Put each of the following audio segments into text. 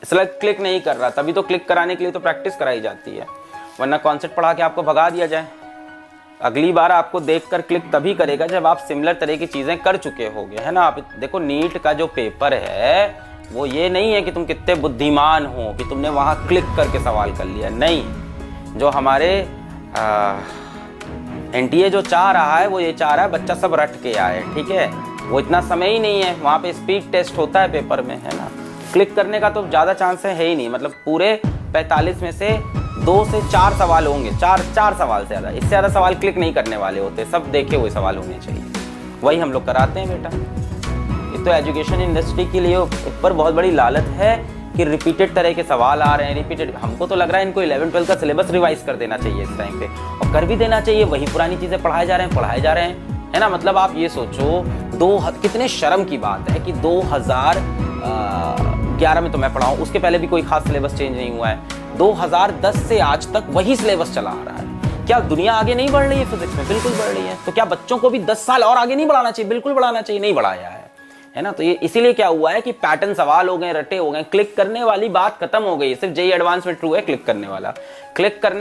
Select click नहीं कर रहा, तभी तो क्लिक कराने के लिए तो प्रैक्टिस कराई जाती है, वरना कॉन्सेप्ट पढ़ा के आपको भगा दिया जाए। अगली बार आपको देखकर क्लिक तभी करेगा जब आप सिमिलर तरह की चीजें कर चुके होगे, है ना। आप देखो नीट का जो पेपर है वो ये नहीं है कि तुम कितने बुद्धिमान हो कि तुमने वहां क्लिक करके सवाल कर लिया, नहीं। जो हमारे एनटीए जो चाह रहा है वो ये चाह रहा है बच्चा सब रट के आए, ठीक है। वो इतना समय ही नहीं है, वहाँ पे स्पीड टेस्ट होता है पेपर में, है ना। क्लिक करने का तो ज़्यादा चांस है ही नहीं, मतलब पूरे 45 में से 2 से 4 सवाल होंगे, चार सवाल से ज़्यादा, इससे ज़्यादा सवाल क्लिक नहीं करने वाले होते, सब देखे हुए सवाल होने चाहिए। वही हम लोग कराते हैं बेटा। ये तो एजुकेशन इंडस्ट्री के लिए ऊपर बहुत बड़ी लालच है कि रिपीटेड तरह के सवाल आ रहे हैं, रिपीटेड। हमको तो लग रहा है इनको 11-12 का सिलेबस रिवाइज कर देना चाहिए इस टाइम पे, और कर भी देना चाहिए। वही पुरानी चीज़ें पढ़ाए जा रहे हैं, है ना। मतलब आप ये सोचो, कितने शर्म की बात है कि 2011 में तो मैं पढ़ा हूँ, उसके पहले भी कोई खास सिलेबस चेंज नहीं हुआ है। 2010 से आज तक वही सिलेबस चला आ रहा है। क्या दुनिया आगे नहीं बढ़ रही है फिजिक्स में? बिल्कुल बढ़ रही है। तो क्या बच्चों को भी 10 साल और आगे नहीं बढ़ाना चाहिए? बिल्कुल बढ़ाना चाहिए, नहीं बढ़ाया है ना। तो ये इसीलिए क्या हुआ है कि पैटर्न सवाल हो गए, रटे हो गए, क्लिक करने वाली बात खत्म हो गई। सिर्फ जेई एडवांस में ट्रू है क्लिक करने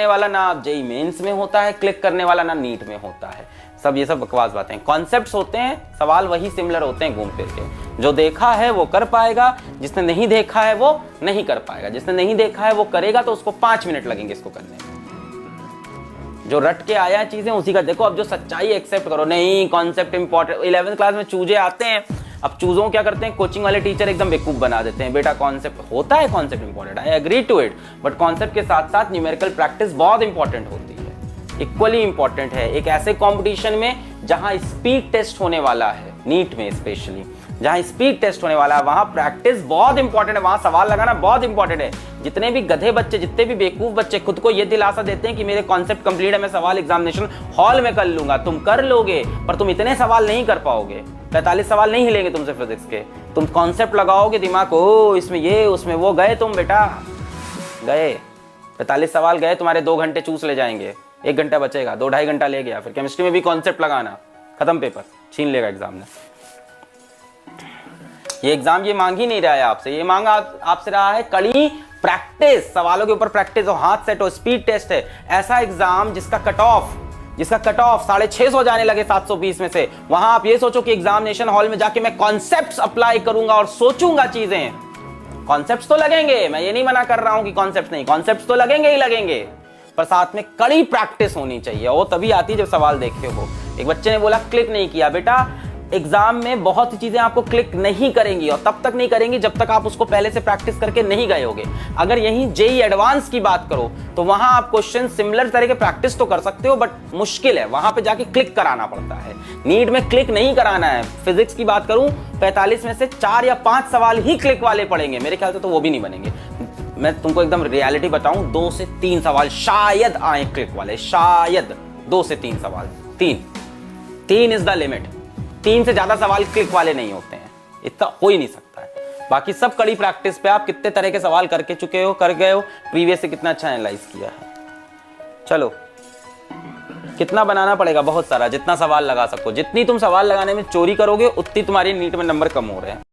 वाला ना आप जेई मेंस में होता है, क्लिक करने वाला ना नीट में होता है। सब ये सब बकवास बातें। कॉन्सेप्ट्स होते हैं, सवाल वही सिमिलर होते हैं घूम फिर के। जो देखा है वो कर पाएगा, जिसने नहीं देखा है वो नहीं कर पाएगा। जिसने नहीं देखा है वो करेगा तो उसको 5 मिनट लगेंगे इसको करने में। जो रट के आया चीजें उसी का देखो। अब जो सच्चाई एक्सेप्ट करो, नहीं कॉन्सेप्ट इंपॉर्टेंट। 11th क्लास में चूजे आते हैं, अब चूजों क्या करते हैं, कोचिंग वाले टीचर एकदम बेवकूफ बना देते हैं। बेटा कॉन्सेप्ट होता है, concept important, I agree to it, but concept के साथ साथ न्यूमेरिकल प्रैक्टिस बहुत इंपॉर्टेंट होती है, इक्वली इंपॉर्टेंट है। एक ऐसे कंपटीशन में जहां स्पीड टेस्ट होने वाला है, नीट में स्पेशली जहां स्पीड टेस्ट होने वाला है, वहां प्रैक्टिस बहुत इंपॉर्टेंट है, वहां सवाल लगाना बहुत इंपॉर्टेंट है। जितने भी गधे बच्चे, जितने भी बेवकूफ बच्चे खुद को ये दिलासा देते हैं कि मेरे कॉन्सेप्ट कंप्लीट है, मैं सवाल एग्जामिनेशन हॉल में कर लूंगा, तुम कर लोगे, पर तुम इतने सवाल नहीं कर पाओगे। 45 सवाल नहीं हिलेंगे तुमसे फिजिक्स के। तुम कॉन्सेप्ट लगाओगे दिमाग, ओ इसमें ये उसमें वो, गए तुम बेटा, गए 45 सवाल गए तुम्हारे। 2 घंटे चूस ले जाएंगे, 1 घंटा बचेगा, 2-2.5 घंटा ले गया। फिर केमिस्ट्री में भी कॉन्सेप्ट लगाना, खत्म, पेपर छीन लेगा एग्जाम ने। ये एग्जाम ये मांग ही नहीं रहा है आपसे, ये मांगा आपसे रहा है कड़ी प्रैक्टिस, सवालों के ऊपर प्रैक्टिस हो, हाथ सेट हो, स्पीड टेस्ट है। ऐसा एग्जाम जिसका कट ऑफ 650 जाने लगे 720 में से, वहां आप ये सोचो कि एग्जामिनेशन हॉल में जाके मैं कॉन्सेप्ट्स अप्लाई करूंगा और सोचूंगा चीजें। कॉन्सेप्ट्स तो लगेंगे, मैं ये नहीं मना कर रहा हूं कि कॉन्सेप्ट्स नहीं, कॉन्सेप्ट्स तो लगेंगे ही लगेंगे, पर साथ में कड़ी प्रैक्टिस होनी चाहिए। वो तभी आती है जब सवाल देखे हो। एक बच्चे ने बोला क्लिक नहीं किया। बेटा एग्जाम में बहुत सी चीजें आपको क्लिक नहीं करेंगी, और तब तक नहीं करेंगी जब तक आप उसको पहले से प्रैक्टिस करके नहीं गए होगे। अगर यही जेई एडवांस की बात करो तो वहां आप क्वेश्चन सिमिलर तरह के प्रैक्टिस तो कर सकते हो, बट मुश्किल है, वहां पे जाके क्लिक कराना पड़ता है। नीट में क्लिक नहीं कराना है। फिजिक्स की बात करूं, 45 में से 4 या 5 सवाल ही क्लिक वाले पड़ेंगे, मेरे ख्याल से तो वो भी नहीं बनेंगे। मैं तुमको एकदम रियलिटी बताऊं, 2 से 3 सवाल शायद आए क्लिक वाले, शायद 2 से 3 सवाल, 3 इज द लिमिट। 3 से ज्यादा सवाल क्लिक वाले नहीं होते हैं, इतना हो ही नहीं सकता है। बाकी सब कड़ी प्रैक्टिस पे आप कितने तरह के सवाल करके चुके हो, कर गए हो, प्रीवियस से कितना अच्छा एनालाइज किया है। चलो कितना बनाना पड़ेगा, बहुत सारा, जितना सवाल लगा सको। जितनी तुम सवाल लगाने में चोरी करोगे उतनी तुम्हारी नीट में नंबर कम हो रहे हैं।